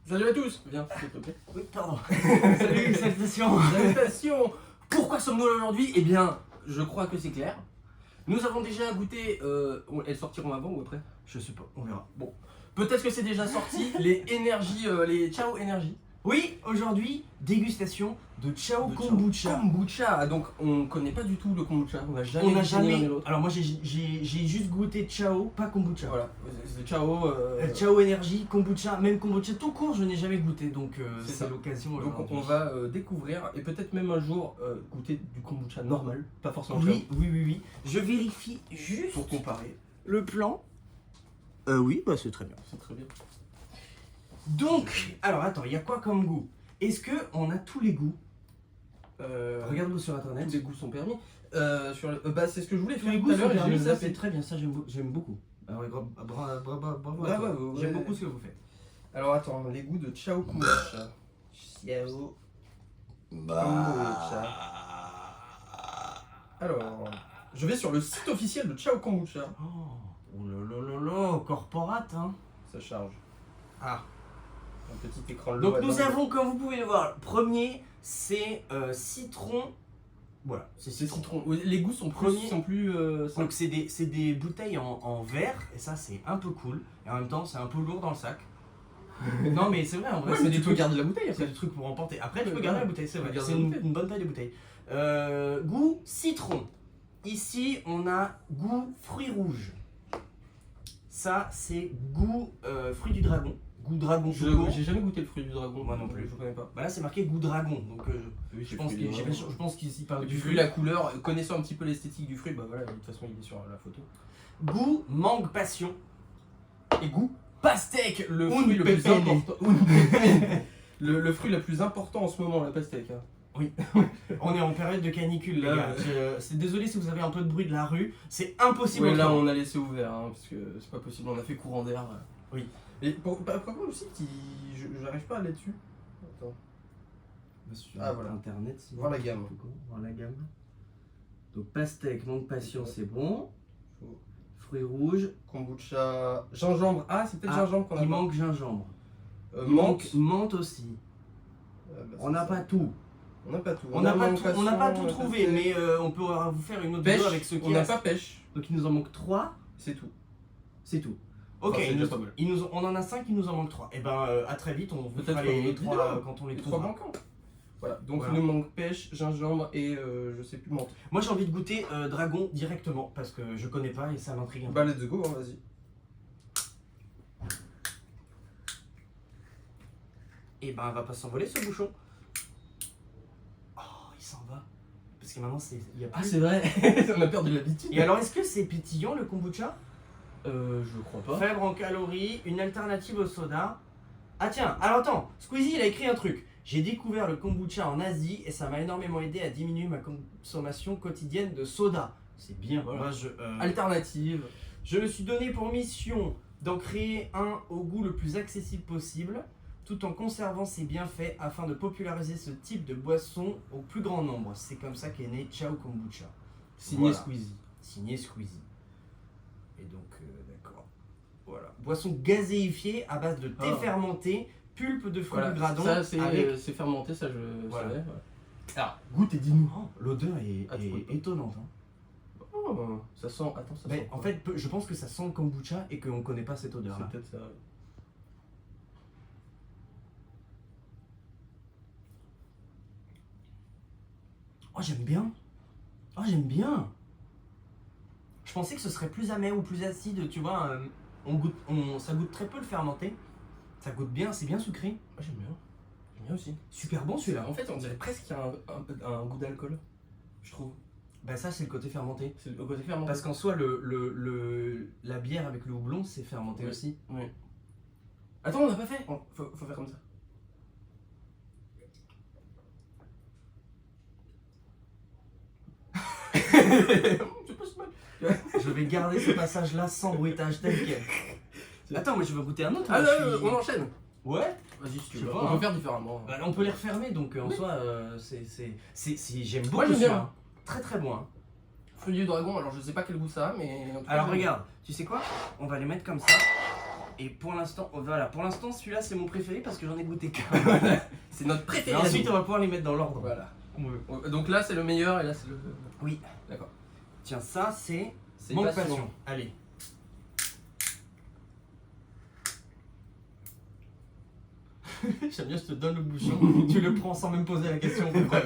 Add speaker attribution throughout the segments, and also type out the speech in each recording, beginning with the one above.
Speaker 1: Salut à tous. Viens, s'il te plaît.
Speaker 2: Oui, pardon. Salut, salutations.
Speaker 1: Salutations. Pourquoi sommes-nous là aujourd'hui? Eh bien, je crois que c'est clair. Nous avons déjà goûté. Elles sortiront avant ou après?
Speaker 2: Je sais pas, on verra.
Speaker 1: Bon, peut-être que c'est déjà sorti. Les énergies, les Ciao Énergie.
Speaker 2: Oui, aujourd'hui, dégustation de Ciao Kombucha.
Speaker 1: Kombucha. Donc, on connaît pas du tout le kombucha. On n'a jamais.
Speaker 2: On n'a
Speaker 1: goûté l'un
Speaker 2: jamais.
Speaker 1: et l'autre.
Speaker 2: Alors moi j'ai juste goûté Ciao, pas kombucha.
Speaker 1: Voilà. C'est Ciao.
Speaker 2: Ciao Énergie, kombucha, même kombucha tout court, je n'ai jamais goûté, donc
Speaker 1: C'est ça.
Speaker 2: c'est l'occasion.
Speaker 1: Donc
Speaker 2: aujourd'hui.
Speaker 1: on va découvrir et peut-être même un jour goûter du kombucha normal, pas forcément
Speaker 2: Oui, oui, oui, oui. Je vérifie juste
Speaker 1: Ciao, pour comparer.
Speaker 2: le plan. Oui, bah c'est très bien.
Speaker 1: C'est très bien.
Speaker 2: Donc, alors attends, il y a quoi comme goût? Est-ce que on a tous les goûts? Regarde-vous sur internet.
Speaker 1: Tous les goûts sont permis. Bah c'est ce que je voulais
Speaker 2: Tous
Speaker 1: faire
Speaker 2: les
Speaker 1: tout
Speaker 2: goûts
Speaker 1: à
Speaker 2: sont
Speaker 1: l'heure et
Speaker 2: permis,
Speaker 1: j'ai
Speaker 2: ça
Speaker 1: zappé.
Speaker 2: c'est très bien, ça j'aime beaucoup. Alors, bravo à
Speaker 1: Bravo,
Speaker 2: toi. J'aime
Speaker 1: ouais.
Speaker 2: beaucoup ce que vous faites.
Speaker 1: Alors attends, les goûts de Ciao Kombucha. Ciao Kombucha. Alors, je vais sur le site officiel de Ciao Kombucha.
Speaker 2: Oh là là là, corporate hein.
Speaker 1: Ça charge.
Speaker 2: Ah.
Speaker 1: Un petit écran.
Speaker 2: Donc nous avons, comme vous pouvez le voir, le premier c'est citron. Voilà,
Speaker 1: C'est citron. Oui, les goûts sont
Speaker 2: Premier.
Speaker 1: plus
Speaker 2: Donc c'est des bouteilles en verre et ça c'est un peu cool. Et en même temps c'est un peu lourd dans le sac. Non mais c'est vrai en vrai,
Speaker 1: Ouais,
Speaker 2: c'est
Speaker 1: mais
Speaker 2: des
Speaker 1: tu peux
Speaker 2: trucs.
Speaker 1: garder la bouteille
Speaker 2: C'est
Speaker 1: après.
Speaker 2: des trucs pour emporter. Après tu
Speaker 1: Ouais,
Speaker 2: peux garder
Speaker 1: ouais.
Speaker 2: la bouteille, c'est
Speaker 1: Tu peux
Speaker 2: vrai.
Speaker 1: garder
Speaker 2: C'est
Speaker 1: la
Speaker 2: une,
Speaker 1: bouteille.
Speaker 2: une bonne taille de bouteille. Goût citron. Ici on a goût fruits rouges. Ça c'est goût fruit du dragon. Goût dragon tout court.
Speaker 1: J'ai jamais goûté le fruit du dragon.
Speaker 2: Moi non plus.
Speaker 1: Je connais pas.
Speaker 2: Bah là c'est marqué goût dragon. Donc
Speaker 1: Oui,
Speaker 2: je pense qu'ils y parlent
Speaker 1: Et
Speaker 2: du
Speaker 1: puis vu
Speaker 2: fruit.
Speaker 1: la couleur, connaissant un petit peu l'esthétique du fruit, bah voilà, de toute façon il est sur la photo.
Speaker 2: Goût mangue passion.
Speaker 1: Et goût pastèque, le
Speaker 2: Un
Speaker 1: fruit le plus
Speaker 2: pepene.
Speaker 1: important. Le fruit le plus important en ce moment, la pastèque. Hein.
Speaker 2: Oui, on est en période de canicule, les
Speaker 1: Ouais,
Speaker 2: gars. C'est désolé si vous avez un peu de bruit de la rue, c'est impossible.
Speaker 1: Ouais, là
Speaker 2: autrement.
Speaker 1: on a laissé ouvert, hein, parce que c'est pas possible, on a fait courant d'air.
Speaker 2: Oui.
Speaker 1: Et par contre aussi, j'arrive pas à aller dessus. Attends.
Speaker 2: Sur
Speaker 1: Ah, voilà.
Speaker 2: internet, sinon.
Speaker 1: Voir la gamme.
Speaker 2: Voir la gamme. Donc pastèque, mangue passion, c'est bon. Fruits rouges.
Speaker 1: Kombucha, gingembre. Ah, c'est peut-être gingembre qu'on a.
Speaker 2: Il manque gingembre. Il
Speaker 1: menthe.
Speaker 2: manque menthe aussi.
Speaker 1: Bah,
Speaker 2: On n'a pas tout.
Speaker 1: On n'a pas tout.
Speaker 2: On n'a pas tout,
Speaker 1: passion,
Speaker 2: on n'a pas tout
Speaker 1: on a
Speaker 2: trouvé,
Speaker 1: pastèque.
Speaker 2: mais on peut vous faire une autre
Speaker 1: Pêche,
Speaker 2: vidéo avec ce qui
Speaker 1: on n'a
Speaker 2: reste.
Speaker 1: pas pêche.
Speaker 2: Donc il nous en manque 3,
Speaker 1: C'est tout.
Speaker 2: c'est tout.
Speaker 1: Enfin,
Speaker 2: Ok,
Speaker 1: c'est déjà pas mal.
Speaker 2: on en a 5, il nous en manque 3. Et ben à très vite, on vous
Speaker 1: Peut-être
Speaker 2: fera
Speaker 1: une
Speaker 2: les
Speaker 1: autre
Speaker 2: 3
Speaker 1: vidéo.
Speaker 2: quand on les
Speaker 1: Les trois
Speaker 2: trouvera.
Speaker 1: manquants. Voilà, donc
Speaker 2: Voilà.
Speaker 1: il nous manque pêche, gingembre et je sais plus menthe.
Speaker 2: Moi j'ai envie de goûter dragon directement parce que je connais pas et ça m'intrigue un peu.
Speaker 1: Bah let's go, hein, vas-y.
Speaker 2: Et ben va pas s'envoler ce bouchon. Oh il s'en va. Parce que maintenant il y a plus.
Speaker 1: vrai, on a perdu l'habitude.
Speaker 2: Et alors est-ce que c'est pétillant le kombucha?
Speaker 1: Je crois pas.
Speaker 2: Faible en calories, une alternative au soda. Ah tiens, alors attends, Squeezie il a écrit un truc. J'ai découvert le kombucha en Asie et ça m'a énormément aidé à diminuer ma consommation quotidienne de soda. C'est bien,
Speaker 1: Voilà.
Speaker 2: moi
Speaker 1: Alternative.
Speaker 2: je me suis donné pour mission d'en créer un au goût le plus accessible possible, tout en conservant ses bienfaits afin de populariser ce type de boisson au plus grand nombre. C'est comme ça qu'est né Ciao Kombucha.
Speaker 1: Signé
Speaker 2: Voilà.
Speaker 1: Squeezie.
Speaker 2: Signé Squeezie. Et donc, d'accord. Voilà. Boisson gazéifiée à base de thé
Speaker 1: Ah.
Speaker 2: fermenté, pulpe de fruits
Speaker 1: Voilà,
Speaker 2: du gradon.
Speaker 1: ça c'est
Speaker 2: avec...
Speaker 1: c'est fermenté, ça je
Speaker 2: Voilà.
Speaker 1: savais. Ouais. Alors, goûte et dis-nous.
Speaker 2: Oh, l'odeur est,
Speaker 1: Ah, tu
Speaker 2: est
Speaker 1: peux pas.
Speaker 2: étonnante. Hein.
Speaker 1: Oh, ça sent. Attends, ça
Speaker 2: Mais
Speaker 1: sent.
Speaker 2: en
Speaker 1: quoi?
Speaker 2: fait, je pense que ça sent le kombucha et qu'on ne connaît pas cette odeur-là.
Speaker 1: c'est peut-être ça.
Speaker 2: Oh, j'aime bien. Oh, j'aime bien. Je pensais que ce serait plus amer ou plus acide, tu vois. Ça goûte très peu le fermenté. Ça goûte bien, c'est bien sucré.
Speaker 1: Moi j'aime bien. J'aime bien aussi.
Speaker 2: Super bon celui-là.
Speaker 1: En fait, on dirait presque qu'il y a un goût d'alcool. Je trouve.
Speaker 2: Bah ça, c'est le côté fermenté.
Speaker 1: C'est le côté fermenté.
Speaker 2: Parce qu'en soi, la bière avec le houblon, c'est fermenté
Speaker 1: Oui.
Speaker 2: aussi.
Speaker 1: Oui. Attends, on n'a pas fait. Faut faire comme ça. C'est pas si mal.
Speaker 2: Je vais garder ce passage-là sans bruitage tel quel. Attends, mais je veux goûter un autre.
Speaker 1: Ah
Speaker 2: moi,
Speaker 1: non,
Speaker 2: je suis-
Speaker 1: on enchaîne.
Speaker 2: Ouais.
Speaker 1: Vas-y, si tu
Speaker 2: Je
Speaker 1: veux.
Speaker 2: sais pas,
Speaker 1: On
Speaker 2: hein.
Speaker 1: peut faire différemment.
Speaker 2: Bah, on peut les refermer, donc en
Speaker 1: Oui.
Speaker 2: soi, j'aime beaucoup
Speaker 1: Moi, j'aime
Speaker 2: celui-là.
Speaker 1: bien.
Speaker 2: Très très bon. Hein.
Speaker 1: Fruit du dragon, alors je sais pas quel goût ça a, mais. en tout cas,
Speaker 2: Alors
Speaker 1: j'aime.
Speaker 2: regarde, tu sais quoi? On va les mettre comme ça. Et pour l'instant, voilà, pour l'instant celui-là c'est mon préféré parce que j'en ai goûté qu'un.
Speaker 1: C'est notre
Speaker 2: Et
Speaker 1: préféré.
Speaker 2: ensuite on va pouvoir les mettre dans l'ordre.
Speaker 1: Voilà.
Speaker 2: qu'on veut.
Speaker 1: Donc là c'est le meilleur et là c'est le.
Speaker 2: Oui.
Speaker 1: D'accord.
Speaker 2: Tiens, ça c'est
Speaker 1: C'est
Speaker 2: mangue
Speaker 1: passion.
Speaker 2: passion. Allez. J'aime bien, je te donne le bouchon, tu le prends sans même poser la question. Pourquoi.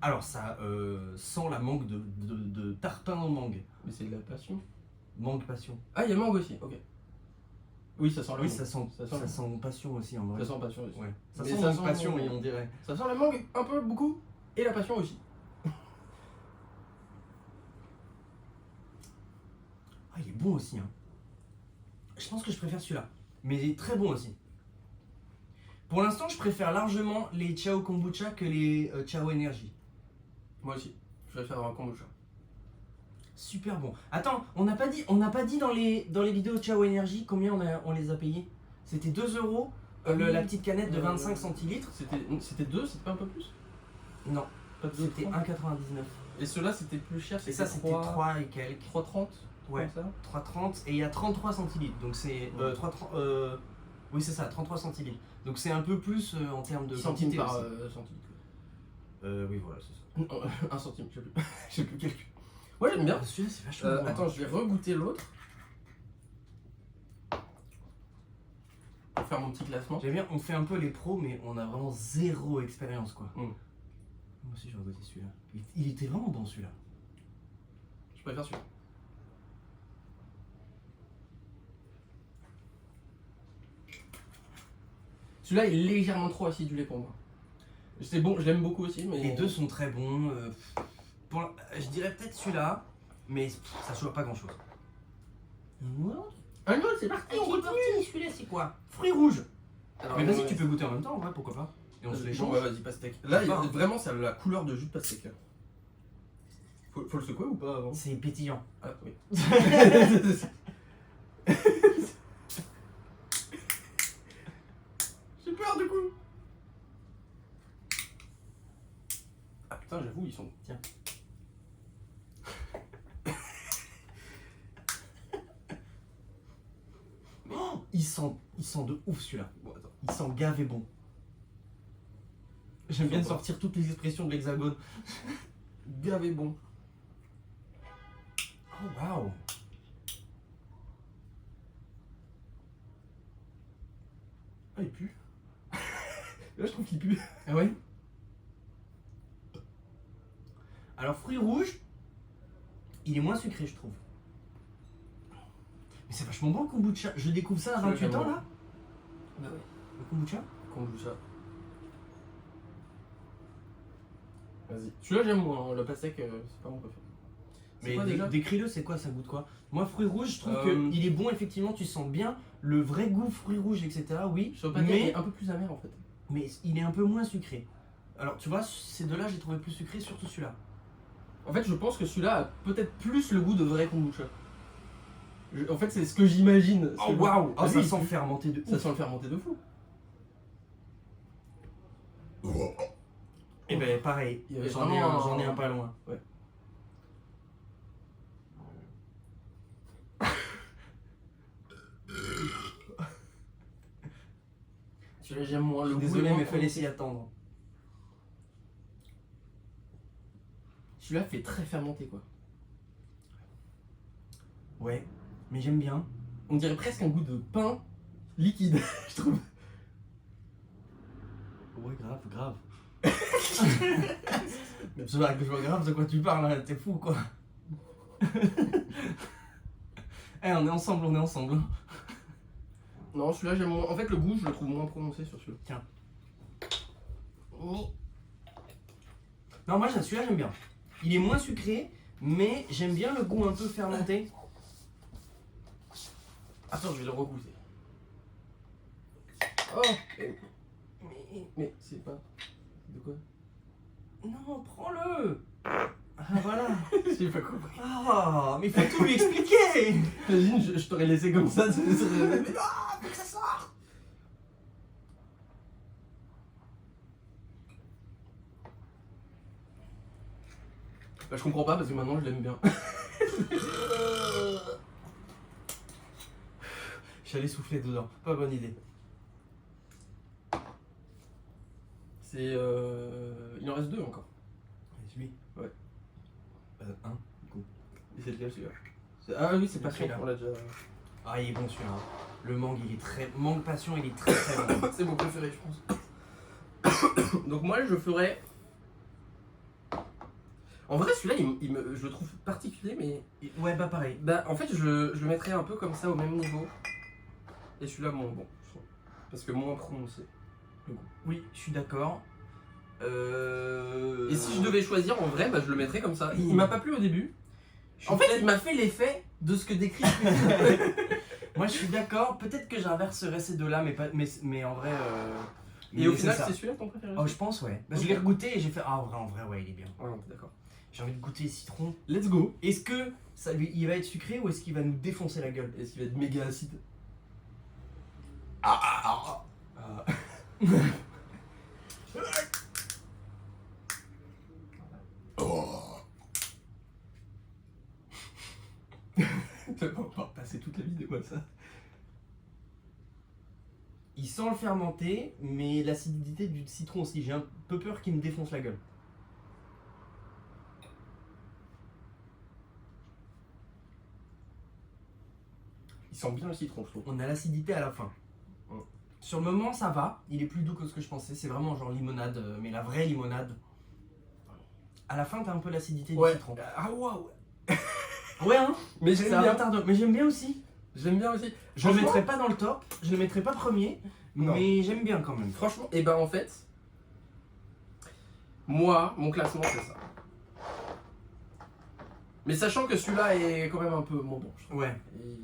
Speaker 2: Alors ça sent la mangue de tarpin en mangue.
Speaker 1: Mais c'est de la passion.
Speaker 2: Mangue passion.
Speaker 1: Ah, il y a mangue aussi, ok. Oui, ça sent la
Speaker 2: Oui,
Speaker 1: mangue.
Speaker 2: ça sent passion aussi en vrai.
Speaker 1: Ça sent passion aussi.
Speaker 2: Ouais. Ça
Speaker 1: Mais
Speaker 2: sent
Speaker 1: ça
Speaker 2: mangue
Speaker 1: sent-
Speaker 2: passion, oui, on dirait.
Speaker 1: Ça sent la mangue un peu beaucoup et la passion aussi.
Speaker 2: Ah, il est bon aussi. Hein. Je pense que je préfère celui-là. Mais il est très bon aussi. Pour l'instant, je préfère largement les Chao Kombucha que les Chao Energy.
Speaker 1: Moi aussi. Je vais faire un kombucha.
Speaker 2: Super bon. Attends, on n'a pas dit dans les vidéos Chao Energy combien on les a payés. C'était 2 euros la petite canette de 25 centilitres.
Speaker 1: C'était 2, c'était pas un peu plus?
Speaker 2: Non,
Speaker 1: Pas de
Speaker 2: c'était 1,99.
Speaker 1: Et ceux-là c'était plus cher,
Speaker 2: Et ça c'était 3 et quelques.
Speaker 1: 3,30.
Speaker 2: Ouais.
Speaker 1: Comme ça.
Speaker 2: 3,30 et il y a 33 centilitres. Donc c'est
Speaker 1: Ouais.
Speaker 2: 3,30. Oui, c'est ça, 33 centilitres. Donc c'est un peu plus en termes de
Speaker 1: Centimes
Speaker 2: quantité
Speaker 1: par
Speaker 2: aussi.
Speaker 1: centilitre.
Speaker 2: Oui, voilà, c'est ça.
Speaker 1: Non, 1 centime, je sais plus. Je sais plus le calcul. Moi j'aime bien.
Speaker 2: Celui-là, c'est vachement bon.
Speaker 1: Attends, je vais regoûter l'autre. Pour faire mon petit classement.
Speaker 2: J'aime bien, on fait un peu les pros, mais on a vraiment zéro expérience quoi.
Speaker 1: Mm.
Speaker 2: Moi aussi, je vais goûter celui-là. Il était vraiment bon celui-là.
Speaker 1: Je préfère celui-là. Celui-là est légèrement trop acidulé pour moi. C'est bon, je l'aime beaucoup aussi, mais.
Speaker 2: Les deux sont très bons. Je dirais peut-être celui-là, mais ça change pas grand-chose.
Speaker 1: Un autre, c'est parti, on continue.
Speaker 2: Celui-là, c'est quoi? Fruits rouges.
Speaker 1: Alors,
Speaker 2: Mais vas-y, tu peux goûter en même temps, en vrai, pourquoi pas? Et on se les change.
Speaker 1: Ouais, vas-y, pastèque. Là,
Speaker 2: Pas, hein.
Speaker 1: vraiment, ça a la couleur de jus de pastèque. Là. Faut le secouer ou pas avant?
Speaker 2: C'est pétillant.
Speaker 1: Ah, oui. J'ai peur du coup. Ah putain, j'avoue, ils sont.
Speaker 2: Tiens. Oh, il sent de ouf celui-là.
Speaker 1: Bon, attends.
Speaker 2: Il sent gavé bon. J'aime bien sortir toutes les expressions de l'hexagone.
Speaker 1: Gavé bon.
Speaker 2: Oh waouh.
Speaker 1: Ah, il pue. Là, je trouve qu'il pue.
Speaker 2: Ah ouais. Alors fruits rouges, il est moins sucré je trouve. Mais c'est vachement bon le kombucha. Je découvre ça à 28 ans là.
Speaker 1: Bah ouais.
Speaker 2: Le kombucha.
Speaker 1: Kombucha. Vas-y. Celui-là, j'aime moins. Le pastèque, c'est pas mon préféré. C'est
Speaker 2: Mais
Speaker 1: quoi, déjà
Speaker 2: décris-le, c'est quoi, ça goûte quoi? Moi fruits rouges, je trouve
Speaker 1: Euh,
Speaker 2: qu'il est bon effectivement, tu sens bien le vrai goût fruits rouges, etc. Oui,
Speaker 1: Sur le pastèque, il
Speaker 2: mais,
Speaker 1: est un peu plus amer en fait.
Speaker 2: mais il est un peu moins sucré. Alors tu vois, ces deux-là, j'ai trouvé plus sucré, surtout celui-là.
Speaker 1: En fait, je pense que celui-là a peut-être plus le goût de vrai kombucha. En fait, c'est ce que j'imagine.
Speaker 2: Oh waouh!
Speaker 1: Ah,
Speaker 2: Ça
Speaker 1: oui,
Speaker 2: sent fermenté de
Speaker 1: ça
Speaker 2: ouf.
Speaker 1: sent le fermenté de fou.
Speaker 2: Et ben pareil,
Speaker 1: Il y avait
Speaker 2: j'en ai
Speaker 1: vraiment
Speaker 2: un pas loin.
Speaker 1: Ouais. Celui-là, j'aime moins.
Speaker 2: Je
Speaker 1: Le
Speaker 2: suis
Speaker 1: goût est
Speaker 2: désolé,
Speaker 1: moins
Speaker 2: mais fallait
Speaker 1: prononcé.
Speaker 2: s'y attendre.
Speaker 1: Celui-là fait très fermenté quoi.
Speaker 2: Ouais, mais j'aime bien.
Speaker 1: On dirait presque un goût de pain liquide, je trouve.
Speaker 2: Ouais, grave. Mais c'est vrai que je vois grave de quoi tu parles, là, t'es fou quoi. Eh, on est ensemble.
Speaker 1: Non, celui-là, j'aime moins. En fait, le goût, je le trouve moins prononcé sur celui-là.
Speaker 2: Tiens. Non, moi celui-là j'aime bien. Il est moins sucré, mais j'aime bien le goût un peu fermenté.
Speaker 1: Attends, je vais le regoûter. Oh mais c'est pas. De quoi?
Speaker 2: Non, prends-le. Ah voilà.
Speaker 1: J'ai pas compris.
Speaker 2: Ah, mais il faut tout lui expliquer.
Speaker 1: Imagine, je t'aurais laissé comme ça. Mais non, faut que ça sorte. Bah, je comprends pas parce que maintenant je l'aime bien.
Speaker 2: J'allais souffler dedans. Pas bonne idée.
Speaker 1: C'est. Il en reste 2 encore.
Speaker 2: Lui.
Speaker 1: Ouais.
Speaker 2: Un, du coup.
Speaker 1: Et c'est lequel celui-là? Ah oui, c'est
Speaker 2: Le
Speaker 1: passion,
Speaker 2: prix, là.
Speaker 1: on l'a déjà.
Speaker 2: Ah, il est bon celui-là. Hein. Le mangue, il est très. Mangue passion, il est très très bon.
Speaker 1: C'est mon préféré, je pense. Donc moi, je ferais. En vrai, celui-là, je le trouve particulier, mais.
Speaker 2: Ouais, bah pareil.
Speaker 1: Bah, en fait, je le mettrais un peu comme ça, au même niveau. Et celui-là, moins bon, je trouve. Parce que moins prononcé.
Speaker 2: Oui, je suis d'accord.
Speaker 1: Et si je devais choisir, en vrai, bah, je le mettrais comme ça. Il m'a pas plu au début. En fait, il m'a fait l'effet de ce que décrit.
Speaker 2: Moi, je suis d'accord. Peut-être que j'inverserais ces deux-là, mais en vrai.
Speaker 1: Et au
Speaker 2: mais
Speaker 1: final,
Speaker 2: ça.
Speaker 1: c'est celui-là ton préféré?
Speaker 2: Oh, je pense, ouais. Bah,
Speaker 1: Ok.
Speaker 2: je l'ai regoûté et j'ai fait. Ah, en vrai, ouais, il est bien.
Speaker 1: Ouais, on est d'accord.
Speaker 2: J'ai envie de goûter le citron.
Speaker 1: Let's go.
Speaker 2: Est-ce que il va être sucré ou est-ce qu'il va nous défoncer la gueule?
Speaker 1: Est-ce qu'il va être méga acide? On va passer toute la vidéo comme ça.
Speaker 2: Il sent le fermenté, mais l'acidité du citron aussi. J'ai un peu peur qu'il me défonce la gueule.
Speaker 1: Il sent bien le citron, je trouve.
Speaker 2: On a l'acidité à la fin.
Speaker 1: Mm.
Speaker 2: Sur le moment, ça va. Il est plus doux que ce que je pensais. C'est vraiment genre limonade, mais la vraie limonade. À la fin, t'as un peu l'acidité du citron.
Speaker 1: Ah waouh.
Speaker 2: Ouais, hein.
Speaker 1: Mais
Speaker 2: C'est
Speaker 1: j'aime
Speaker 2: un
Speaker 1: bien.
Speaker 2: retard mais j'aime bien aussi.
Speaker 1: J'aime bien aussi.
Speaker 2: Je le
Speaker 1: Franchement-
Speaker 2: mettrai pas dans le top. Je le mettrai pas premier.
Speaker 1: Non.
Speaker 2: Mais j'aime bien quand même.
Speaker 1: Franchement, et ben en fait, moi, mon classement c'est ça. Mais sachant que celui-là est quand même un peu moins bon, je trouve.
Speaker 2: Ouais.
Speaker 1: Et-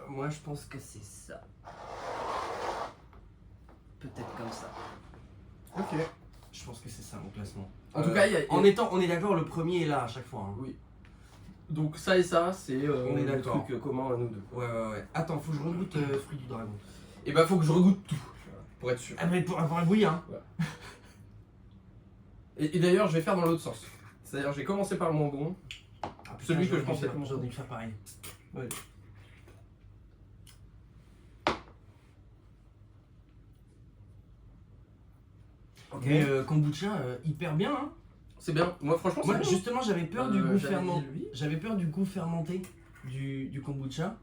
Speaker 2: Moi, je pense que c'est ça. Peut-être comme ça.
Speaker 1: Ok.
Speaker 2: Je pense que c'est ça mon classement.
Speaker 1: En tout cas, il y a.
Speaker 2: On est d'accord, le premier est là à chaque fois. Hein.
Speaker 1: Oui. Donc ça et ça, c'est
Speaker 2: On est
Speaker 1: le
Speaker 2: d'accord.
Speaker 1: truc commun à nous deux.
Speaker 2: Ouais. Attends, faut que je regoute fruit du dragon.
Speaker 1: Et ben faut que je regoute tout, pour être sûr.
Speaker 2: Ah, mais pour avoir un bouillir, hein.
Speaker 1: Et d'ailleurs, je vais faire dans l'autre sens. C'est-à-dire, j'ai commencé par le moins bon.
Speaker 2: Ah, putain,
Speaker 1: Celui que
Speaker 2: j'aurais
Speaker 1: je
Speaker 2: dû
Speaker 1: pensais
Speaker 2: faire-
Speaker 1: être
Speaker 2: J'aurais dû faire pareil.
Speaker 1: Ouais.
Speaker 2: Ok. Mais kombucha, hyper bien, hein.
Speaker 1: C'est bien. Moi, franchement, c'est
Speaker 2: Moi,
Speaker 1: bon.
Speaker 2: justement, j'avais peur du goût
Speaker 1: j'avais
Speaker 2: fermenté.
Speaker 1: dit lui.
Speaker 2: J'avais peur du goût fermenté du kombucha.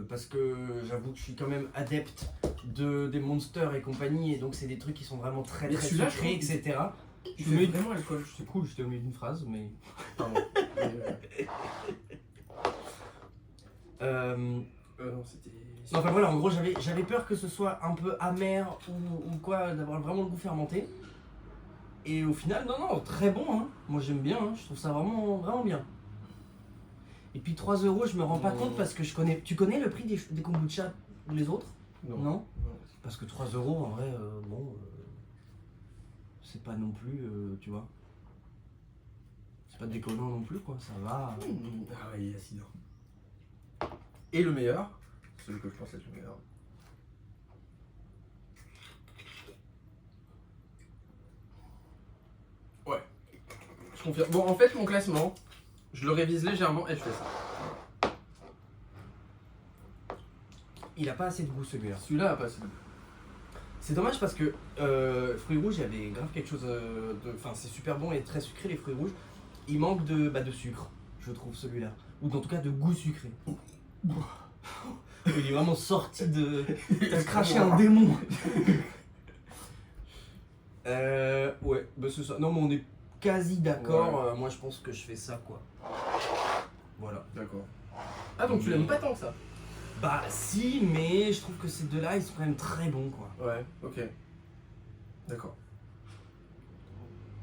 Speaker 2: Parce que j'avoue que je suis quand même adepte des monsters et compagnie, et donc c'est des trucs qui sont vraiment très
Speaker 1: Mais
Speaker 2: très
Speaker 1: celui-là,
Speaker 2: sucrés,
Speaker 1: je trouve-
Speaker 2: etc.
Speaker 1: Tu
Speaker 2: Je
Speaker 1: fais
Speaker 2: mets-
Speaker 1: vraiment alcool.
Speaker 2: C'est cool, j'étais au milieu d'une phrase, mais.
Speaker 1: Pardon.
Speaker 2: Euh,
Speaker 1: Non, c'était.
Speaker 2: Enfin voilà, en gros, j'avais peur que ce soit un peu amer ou quoi, d'avoir vraiment le goût fermenté. Et au final, non, très bon, hein. Moi j'aime bien, hein. Je trouve ça vraiment, vraiment bien. Et puis 3 €, je me rends pas
Speaker 1: Non.
Speaker 2: compte parce que je connais. Tu connais le prix des kombucha ou les autres?
Speaker 1: Non.
Speaker 2: Non. Parce que 3 € en vrai, c'est pas non plus, tu vois. C'est pas déconnant non plus, quoi, ça va.
Speaker 1: Ah ouais, il est acide. Et le meilleur, celui que je pense être le meilleur. Ouais. Je confirme. Bon, en fait, mon classement, je le révise légèrement et je fais ça.
Speaker 2: Il a pas assez de goût celui-là.
Speaker 1: Celui-là a pas assez de goût.
Speaker 2: C'est dommage parce que fruits rouges, il y avait grave quelque chose de. Enfin, c'est super bon et très sucré les fruits rouges. Il manque de sucre, je trouve celui-là. Ou en tout cas de goût sucré. Il est vraiment sorti de. T'as craché un démon. Ouais, bah c'est ça. Non, mais on est quasi d'accord.
Speaker 1: Ouais.
Speaker 2: Moi, je pense que je fais ça, quoi. Voilà.
Speaker 1: D'accord. Ah, donc tu l'aimes pas tant que ça?
Speaker 2: Bah, si, mais je trouve que ces deux-là, ils sont quand même très bons, quoi.
Speaker 1: Ouais, ok. D'accord.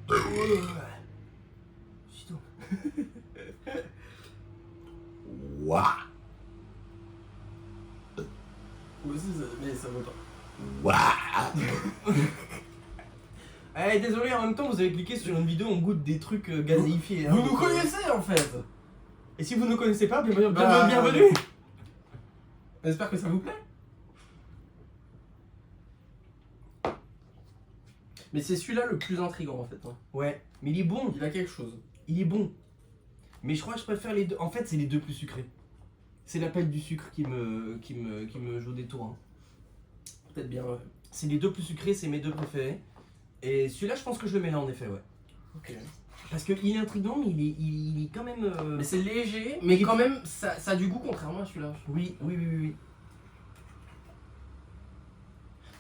Speaker 2: Putain.
Speaker 3: Ouah.
Speaker 1: Oui, mais ça vaut pas.
Speaker 3: Ouah.
Speaker 2: Eh, désolé, en même temps, vous avez cliqué sur une vidéo, on goûte des trucs gazéifiés.
Speaker 1: Vous nous connaissez en fait.
Speaker 2: Et si vous ne connaissez pas, bienvenue.
Speaker 1: Bah,
Speaker 2: bienvenue.
Speaker 1: J'espère que ça vous plaît. Mais c'est celui-là le plus intriguant en fait. Hein.
Speaker 2: Ouais, mais il est bon.
Speaker 1: Il a quelque chose.
Speaker 2: Il est bon. Mais je crois que je préfère les deux. En fait, c'est les deux plus sucrés. C'est l'appel du sucre qui me joue des tours. Hein.
Speaker 1: Peut-être bien, ouais.
Speaker 2: C'est les deux plus sucrés, c'est mes deux préférés. Et celui-là, je pense que je le mets là en effet, ouais.
Speaker 1: Ok.
Speaker 2: Parce qu'il est intriguant, mais il est quand même.
Speaker 1: Mais c'est léger, mais quand même, ça a du goût contrairement à celui-là.
Speaker 2: Oui.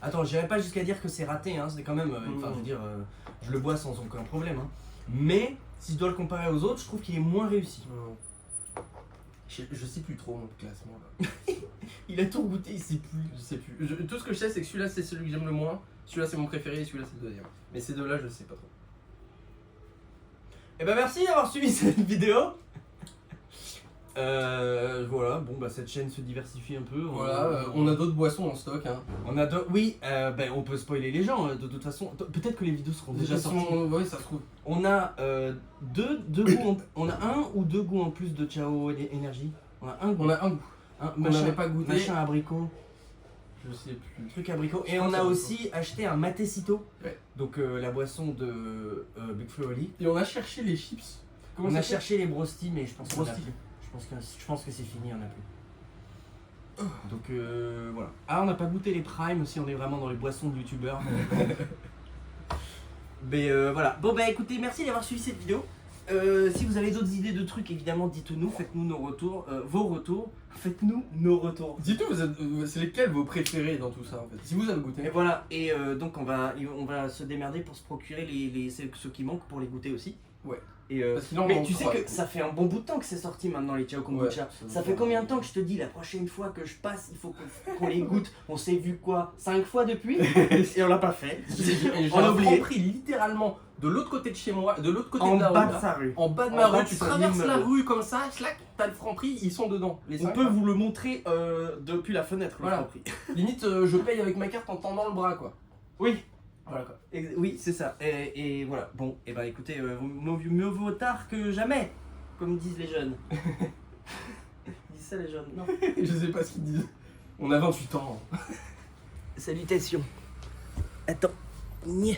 Speaker 2: Attends, j'irai pas jusqu'à dire que c'est raté, hein. C'est quand même. Enfin, je veux dire, je le bois sans aucun problème. Hein. Mais si je dois le comparer aux autres, je trouve qu'il est moins réussi.
Speaker 1: Je sais plus trop mon classement là.
Speaker 2: Il a tout goûté, il sait plus.
Speaker 1: Je sais plus. Tout ce que je sais, c'est que celui-là, c'est celui que j'aime le moins. Celui-là, c'est mon préféré et celui-là, c'est le deuxième. Mais ces deux-là, je sais pas trop.
Speaker 2: Et bah merci d'avoir suivi cette vidéo. Voilà, bon bah cette chaîne se diversifie un peu.
Speaker 1: Voilà, on a d'autres boissons en stock. Hein.
Speaker 2: On a oui, on peut spoiler les gens de toute façon. Peut-être que les vidéos seront déjà sorties.
Speaker 1: Oui, ça se trouve.
Speaker 2: On a deux goûts, on a un ou deux goûts en plus de Ciao Énergie. On a un goût.
Speaker 1: On a un goût.
Speaker 2: Un
Speaker 1: On
Speaker 2: machin,
Speaker 1: n'avait pas goûté.
Speaker 2: machin abricot.
Speaker 1: Je sais plus.
Speaker 2: Truc abricot.
Speaker 1: Je
Speaker 2: Et
Speaker 1: pense
Speaker 2: on
Speaker 1: que
Speaker 2: a
Speaker 1: c'est
Speaker 2: aussi acheté un Matecito.
Speaker 1: Ouais.
Speaker 2: Donc la boisson de Big Flo et Oli.
Speaker 1: Et on a cherché les chips. Comment
Speaker 2: On
Speaker 1: ça
Speaker 2: a
Speaker 1: s'appelle
Speaker 2: cherché les Brosty, mais je pense qu'on a
Speaker 1: Brosty.
Speaker 2: plus. Je pense que c'est fini, on a plus. Donc voilà. Ah, on n'a pas goûté les Prime aussi, on est vraiment dans les boissons de youtubeurs. Mais voilà. Bon bah écoutez, merci d'avoir suivi cette vidéo. Si vous avez d'autres idées de trucs, évidemment, dites-nous, faites-nous nos retours, vos retours. Faites-nous nos retours.
Speaker 1: Dites-nous, c'est lesquels vos préférés dans tout ça en fait. Si vous avez goûté.
Speaker 2: Et voilà, et donc on va se démerder pour se procurer ceux qui manquent pour les goûter aussi.
Speaker 1: Ouais.
Speaker 2: Et
Speaker 1: Parce qu'il en
Speaker 2: mais
Speaker 1: manque
Speaker 2: tu sais
Speaker 1: trois.
Speaker 2: que ça fait un bon bout de temps que c'est sorti maintenant les Ciao Kombucha.
Speaker 1: Ouais,
Speaker 2: Ça fait combien de temps que je te dis la prochaine fois que je passe, il faut qu'on les goûte. On s'est vu quoi 5 fois depuis et on l'a pas fait.
Speaker 1: J'ai
Speaker 2: On a
Speaker 1: un
Speaker 2: oublié.
Speaker 1: Franprix littéralement de l'autre côté de chez moi, de l'autre côté
Speaker 2: En
Speaker 1: de la
Speaker 2: bas
Speaker 1: rue.
Speaker 2: de
Speaker 1: là.
Speaker 2: sa rue.
Speaker 1: En bas de
Speaker 2: En
Speaker 1: ma
Speaker 2: bas
Speaker 1: rue,
Speaker 2: de
Speaker 1: tu
Speaker 2: son
Speaker 1: traverses la
Speaker 2: immeuble.
Speaker 1: rue comme ça, slack, t'as le Franprix, ils sont dedans. Les
Speaker 2: On
Speaker 1: cinq,
Speaker 2: peut
Speaker 1: là.
Speaker 2: vous le montrer depuis la fenêtre. Le
Speaker 1: Voilà.
Speaker 2: Franprix.
Speaker 1: Limite, je paye avec ma carte en tendant le bras quoi.
Speaker 2: Oui.
Speaker 1: Voilà quoi.
Speaker 2: Oui, c'est ça. Et voilà. Bon, et bah écoutez, mieux vaut tard que jamais, comme disent les jeunes. Ils disent ça les jeunes. Non.
Speaker 1: Je sais pas ce qu'ils disent. On a 28 ans.
Speaker 2: Salutations. Attends. Nya.